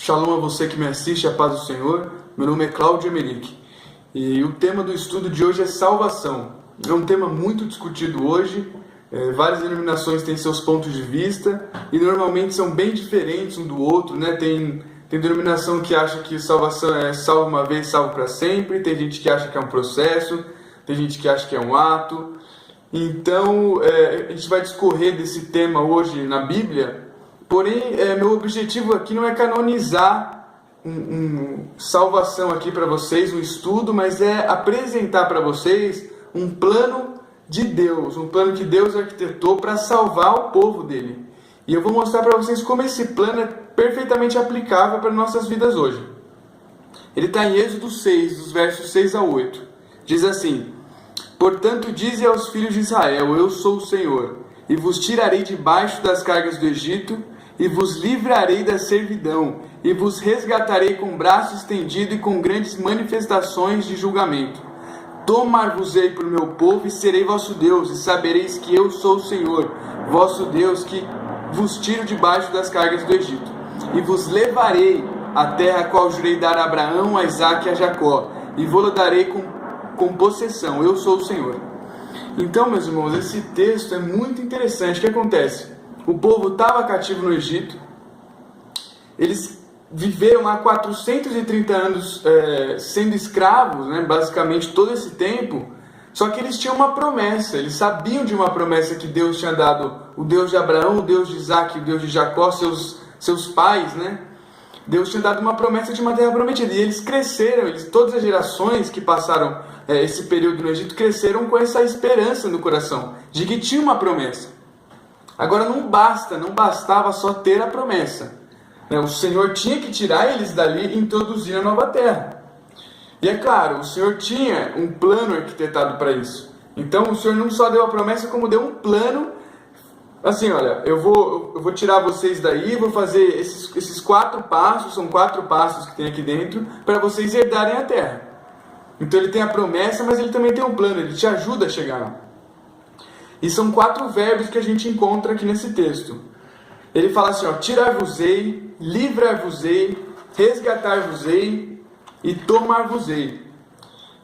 Shalom a você que me assiste, a paz do Senhor. Meu nome é Cláudio Emerick e o tema do estudo de hoje é salvação. É um tema muito discutido hoje, várias denominações têm seus pontos de vista e normalmente são bem diferentes um do outro, né? Tem denominação que acha que salvação é salvo uma vez, salvo para sempre, tem gente que acha que é um processo, tem gente que acha que é um ato. Então, a gente vai discorrer desse tema hoje na Bíblia. Porém, meu objetivo aqui não é canonizar salvação aqui para vocês, um estudo, mas é apresentar para vocês um plano de Deus, um plano que Deus arquitetou para salvar o povo dele. E eu vou mostrar para vocês como esse plano é perfeitamente aplicável para nossas vidas hoje. Ele está em Êxodo 6, dos versos 6 a 8. Diz assim: Portanto, dize aos filhos de Israel, eu sou o Senhor, e vos tirarei debaixo das cargas do Egito, e vos livrarei da servidão, e vos resgatarei com braço estendido e com grandes manifestações de julgamento. Tomar-vos-ei por meu povo, e serei vosso Deus, e sabereis que eu sou o Senhor, vosso Deus, que vos tiro debaixo das cargas do Egito. E vos levarei à terra a qual jurei dar a Abraão, a Isaque e a Jacó, e vou-la darei com possessão, eu sou o Senhor. Então, meus irmãos, esse texto é muito interessante. O que acontece? O povo estava cativo no Egito, eles viveram lá 430 anos sendo escravos, né, basicamente todo esse tempo, só que eles tinham uma promessa, eles sabiam de uma promessa que Deus tinha dado, o Deus de Abraão, o Deus de Isaque, o Deus de Jacó, seus pais, né? Deus tinha dado uma promessa de uma terra prometida, e eles cresceram, todas as gerações que passaram esse período no Egito cresceram com essa esperança no coração, de que tinha uma promessa. Agora não bastava só ter a promessa. O Senhor tinha que tirar eles dali e introduzir a nova terra. E é claro, o Senhor tinha um plano arquitetado para isso. Então o Senhor não só deu a promessa, como deu um plano. Assim, olha, eu vou tirar vocês daí, vou fazer esses 4 passos, são 4 passos que tem aqui dentro, para vocês herdarem a terra. Então ele tem a promessa, mas ele também tem um plano, ele te ajuda a chegar lá. E são 4 verbos que a gente encontra aqui nesse texto. Ele fala assim, tirar-vos-ei, livrar-vos-ei, resgatar-vos-ei e tomar-vos-ei.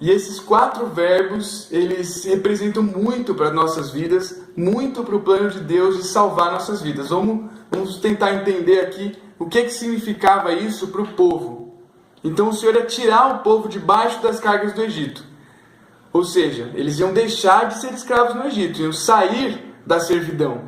E esses 4 verbos, eles representam muito para nossas vidas, muito para o plano de Deus de salvar nossas vidas. Vamos tentar entender aqui o que significava isso para o povo. Então o Senhor ia tirar o povo debaixo das cargas do Egito. Ou seja, eles iam deixar de ser escravos no Egito, iam sair da servidão.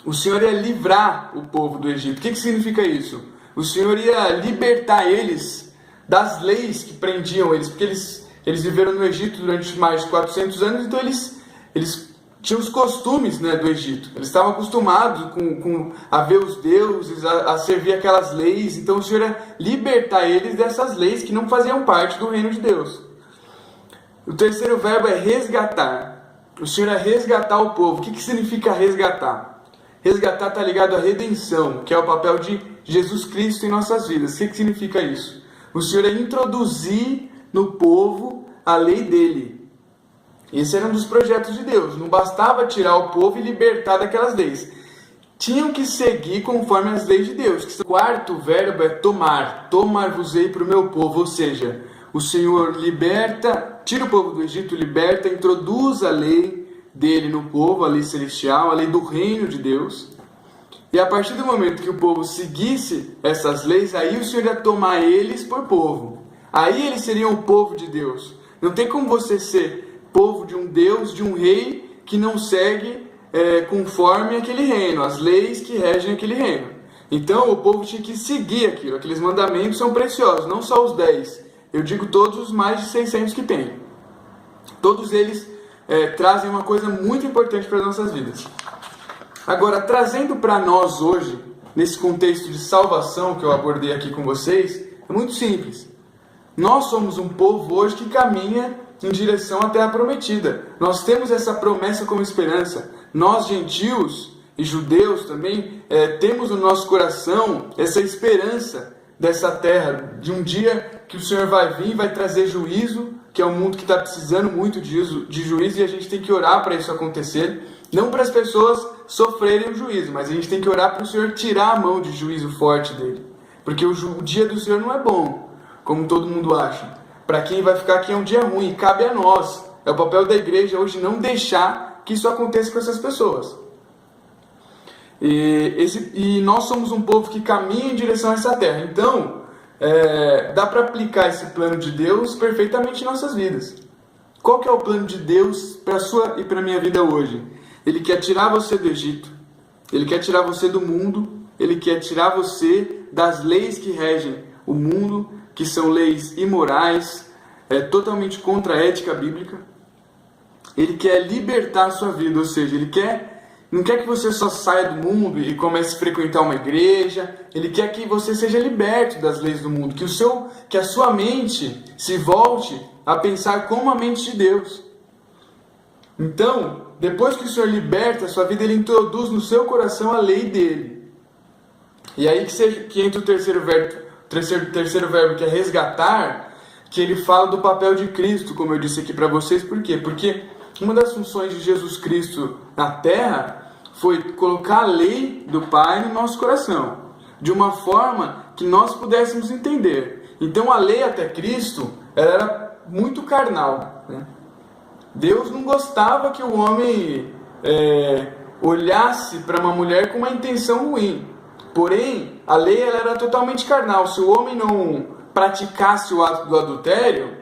O Senhor ia livrar o povo do Egito. O que significa isso? O Senhor ia libertar eles das leis que prendiam eles, porque eles viveram no Egito durante mais de 400 anos, então eles tinham os costumes, né, do Egito. Eles estavam acostumados a ver os deuses, a servir aquelas leis. Então o Senhor ia libertar eles dessas leis que não faziam parte do reino de Deus. O terceiro verbo é resgatar. O Senhor ia resgatar o povo. O que significa resgatar? Resgatar está ligado à redenção, que é o papel de Jesus Cristo em nossas vidas. O que significa isso? O Senhor ia introduzir no povo a lei dele. Esse era um dos projetos de Deus. Não bastava tirar o povo e libertar daquelas leis. Tinham que seguir conforme as leis de Deus. O quarto verbo é tomar. Tomar-vos-ei para o meu povo. Ou seja, o Senhor liberta, tira o povo do Egito, liberta, introduz a lei dele no povo, a lei celestial, a lei do reino de Deus. E a partir do momento que o povo seguisse essas leis, aí o Senhor ia tomar eles por povo. Aí eles seriam o povo de Deus. Não tem como você ser povo de um Deus, de um rei, que não segue conforme aquele reino, as leis que regem aquele reino. Então o povo tinha que seguir aquilo. Aqueles mandamentos são preciosos, não só os 10. Eu digo todos os mais de 600 que tem. Todos eles trazem uma coisa muito importante para as nossas vidas. Agora, trazendo para nós hoje, nesse contexto de salvação que eu abordei aqui com vocês, é muito simples. Nós somos um povo hoje que caminha em direção à terra prometida. Nós temos essa promessa como esperança. Nós, gentios e judeus também, temos no nosso coração essa esperança dessa terra, de um dia que o Senhor vai vir e vai trazer juízo, que é um mundo que está precisando muito de juízo, e a gente tem que orar para isso acontecer. Não para as pessoas sofrerem o juízo, mas a gente tem que orar para o Senhor tirar a mão de juízo forte dele. porque o dia do Senhor não é bom, como todo mundo acha. Para quem vai ficar aqui é um dia ruim, cabe a nós. É o papel da igreja hoje não deixar que isso aconteça com essas pessoas. E nós somos um povo que caminha em direção a essa terra. Então, dá para aplicar esse plano de Deus perfeitamente em nossas vidas. Qual que é o plano de Deus para a sua e para a minha vida hoje? Ele quer tirar você do Egito. Ele quer tirar você do mundo. Ele quer tirar você das leis que regem o mundo, que são leis imorais, totalmente contra a ética bíblica. Ele quer libertar a sua vida, ou seja, ele não quer que você só saia do mundo e comece a frequentar uma igreja. Ele quer que você seja liberto das leis do mundo, que a sua mente se volte a pensar como a mente de Deus. Então, depois que o Senhor liberta a sua vida, Ele introduz no seu coração a lei dele. E aí que entra o terceiro verbo, que é resgatar, que ele fala do papel de Cristo, como eu disse aqui para vocês. Por quê? Porque uma das funções de Jesus Cristo na terra foi colocar a lei do Pai no nosso coração, de uma forma que nós pudéssemos entender. Então a lei até Cristo ela era muito carnal, né? Deus não gostava que o homem olhasse para uma mulher com uma intenção ruim. Porém, a lei ela era totalmente carnal. Se o homem não praticasse o ato do adultério,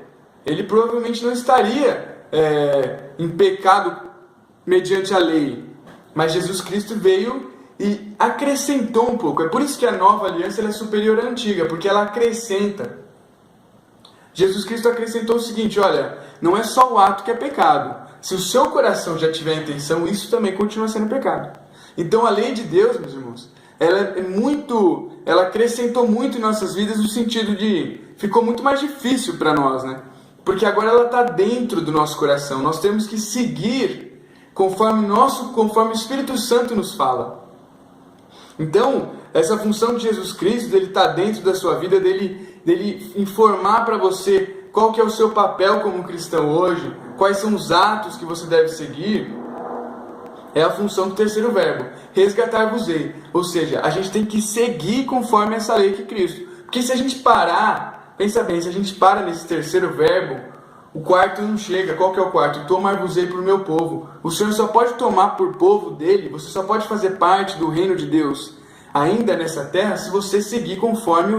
ele provavelmente não estaria em pecado mediante a lei. Mas Jesus Cristo veio e acrescentou um pouco. É por isso que a nova aliança ela é superior à antiga, porque ela acrescenta. Jesus Cristo acrescentou o seguinte: olha, não é só o ato que é pecado. Se o seu coração já tiver a intenção, isso também continua sendo pecado. Então a lei de Deus, meus irmãos, ela acrescentou muito em nossas vidas, no sentido de ficou muito mais difícil para nós, né? Porque agora ela está dentro do nosso coração. Nós temos que seguir conforme o Espírito Santo nos fala. Então, essa função de Jesus Cristo, dele estar dentro da sua vida, dele informar para você qual que é o seu papel como cristão hoje, quais são os atos que você deve seguir, é a função do terceiro verbo, resgatar-vos-ei. Ou seja, a gente tem que seguir conforme essa lei de Cristo. Porque se a gente parar, pensa bem, se a gente para nesse terceiro verbo, o quarto não chega. Qual que é o quarto? Tomar-vos-ei por meu povo. O Senhor só pode tomar por povo dele, você só pode fazer parte do reino de Deus ainda nessa terra se você seguir conforme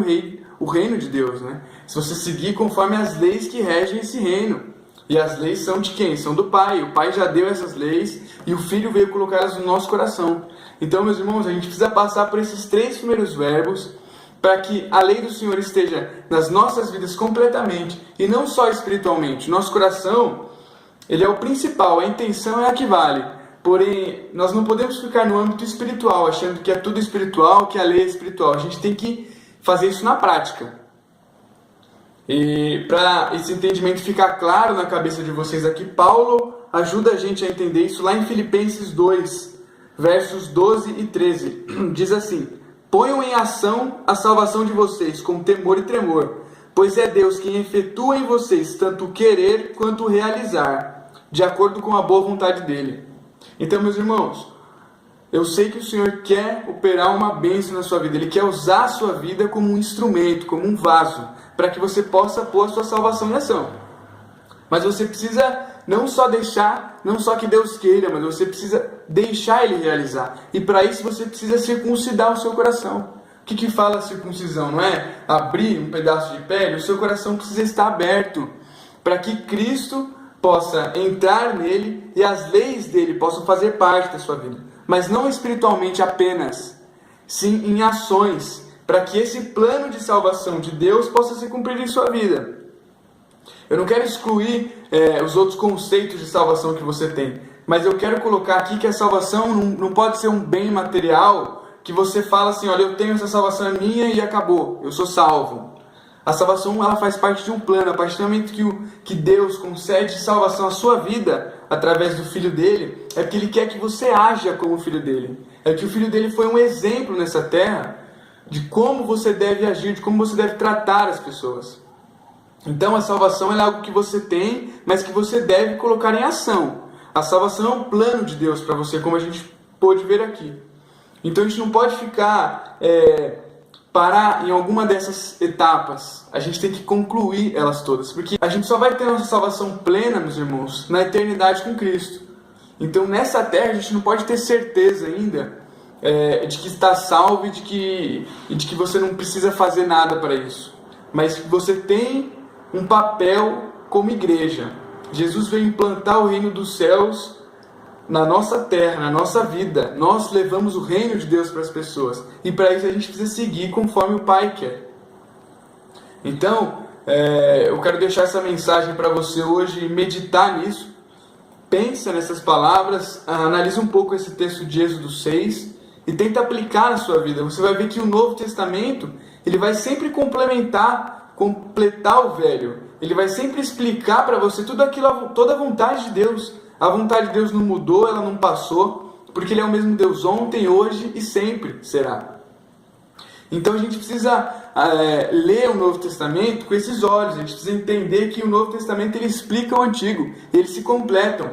o reino de Deus, né? Se você seguir conforme as leis que regem esse reino. E as leis são de quem? São do Pai. O Pai já deu essas leis e o Filho veio colocá-las no nosso coração. Então, meus irmãos, a gente precisa passar por esses 3 primeiros verbos para que a lei do Senhor esteja nas nossas vidas completamente e não só espiritualmente. Nosso coração, ele é o principal, a intenção é a que vale. Porém, nós não podemos ficar no âmbito espiritual, achando que é tudo espiritual, que a lei é espiritual. A gente tem que fazer isso na prática. E para esse entendimento ficar claro na cabeça de vocês aqui, Paulo ajuda a gente a entender isso lá em Filipenses 2, versos 12 e 13. Diz assim: ponham em ação a salvação de vocês com temor e tremor, pois é Deus quem efetua em vocês tanto o querer quanto o realizar, de acordo com a boa vontade dele. Então, meus irmãos, eu sei que o Senhor quer operar uma bênção na sua vida. Ele quer usar a sua vida como um instrumento, como um vaso, para que você possa pôr a sua salvação em ação. Mas você precisa não só que Deus queira, mas você precisa deixar Ele realizar. E para isso você precisa circuncidar o seu coração. O que fala circuncisão? Não é abrir um pedaço de pele? O seu coração precisa estar aberto para que Cristo possa entrar nele e as leis dele possam fazer parte da sua vida. Mas não espiritualmente apenas, sim em ações, para que esse plano de salvação de Deus possa se cumprir em sua vida. Eu não quero excluir os outros conceitos de salvação que você tem, mas eu quero colocar aqui que a salvação não pode ser um bem material que você fala assim: olha, eu tenho essa salvação, é minha e acabou, eu sou salvo. A salvação ela faz parte de um plano. A partir do momento que Deus concede salvação à sua vida através do Filho dele, é porque Ele quer que você haja como o Filho dele. É que o Filho dele foi um exemplo nessa terra de como você deve agir, de como você deve tratar as pessoas. Então a salvação é algo que você tem, mas que você deve colocar em ação. A salvação é um plano de Deus para você, como a gente pôde ver aqui. Então a gente não pode ficar parar em alguma dessas etapas, a gente tem que concluir elas todas, porque a gente só vai ter a nossa salvação plena, meus irmãos, na eternidade com Cristo. Então nessa terra a gente não pode ter certeza ainda de que está salvo e de que você não precisa fazer nada para isso, mas você tem um papel como igreja. Jesus veio implantar o reino dos céus na nossa terra, na nossa vida. Nós levamos o reino de Deus para as pessoas. E para isso a gente precisa seguir conforme o Pai quer. Então, eu quero deixar essa mensagem para você hoje, meditar nisso. Pensa nessas palavras, analisa um pouco esse texto de Êxodo 6 e tenta aplicar na sua vida. Você vai ver que o Novo Testamento, ele vai sempre completar o Velho. Ele vai sempre explicar para você tudo aquilo, toda a vontade de Deus. A vontade de Deus não mudou, ela não passou, porque Ele é o mesmo Deus ontem, hoje e sempre será. Então a gente precisa ler o Novo Testamento com esses olhos. A gente precisa entender que o Novo Testamento ele explica o Antigo, eles se completam.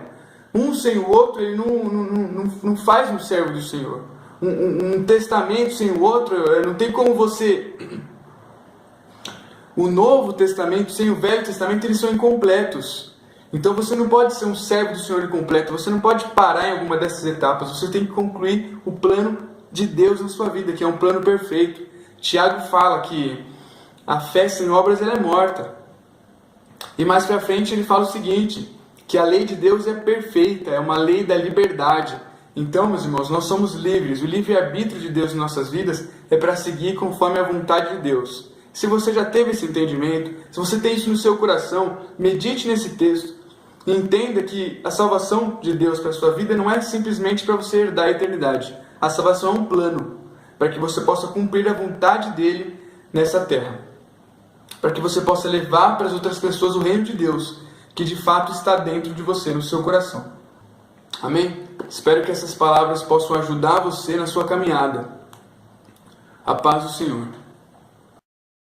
Um sem o outro, ele não faz um servo do Senhor. Um testamento sem o outro, não tem como você... O Novo Testamento sem o Velho Testamento, eles são incompletos. Então você não pode ser um servo do Senhor incompleto, você não pode parar em alguma dessas etapas, você tem que concluir o plano de Deus na sua vida, que é um plano perfeito. Tiago fala que a fé sem obras ela é morta. E mais para frente ele fala o seguinte, que a lei de Deus é perfeita, é uma lei da liberdade. Então, meus irmãos, nós somos livres. O livre-arbítrio de Deus em nossas vidas é para seguir conforme a vontade de Deus. Se você já teve esse entendimento, se você tem isso no seu coração, medite nesse texto. Entenda que a salvação de Deus para a sua vida não é simplesmente para você herdar a eternidade. A salvação é um plano para que você possa cumprir a vontade dele nessa terra. Para que você possa levar para as outras pessoas o reino de Deus, que de fato está dentro de você, no seu coração. Amém? Espero que essas palavras possam ajudar você na sua caminhada. A paz do Senhor.